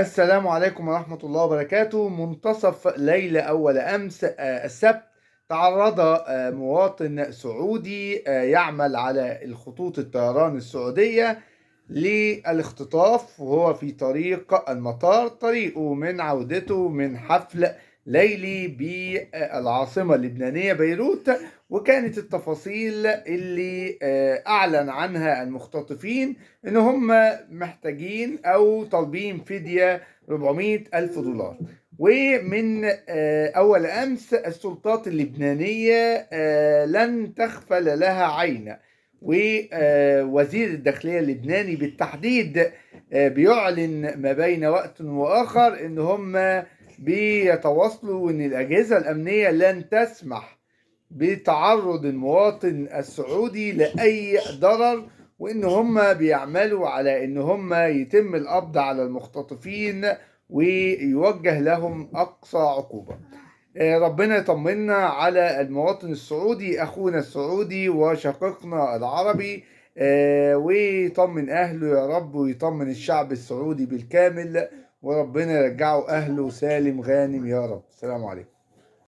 السلام عليكم ورحمة الله وبركاته. منتصف ليلة أول أمس السبت تعرض مواطن سعودي يعمل على الخطوط الطيران السعودية للاختطاف وهو في طريق المطار، طريقه من عودته من حفل ليلي بالعاصمة اللبنانية بيروت. وكانت التفاصيل اللي أعلن عنها المختطفين إن هم محتاجين أو طالبين فدية 400 ألف دولار. ومن أول أمس السلطات اللبنانية لن تغفل لها عين، ووزير الداخلية اللبناني بالتحديد بيعلن ما بين وقت وآخر إن هم بيتواصلوا وإن الأجهزة الأمنية لن تسمح بتعرض المواطن السعودي لأي ضرر، وإن هم بيعملوا على إن هم يتم القبض على المختطفين ويوجه لهم أقصى عقوبة. ربنا يطمنا على المواطن السعودي، أخونا السعودي وشقيقنا العربي، ويطمن أهله يا رب، ويطمن الشعب السعودي بالكامل، وربنا يرجعه أهله سالم غانم يا رب. السلام عليكم.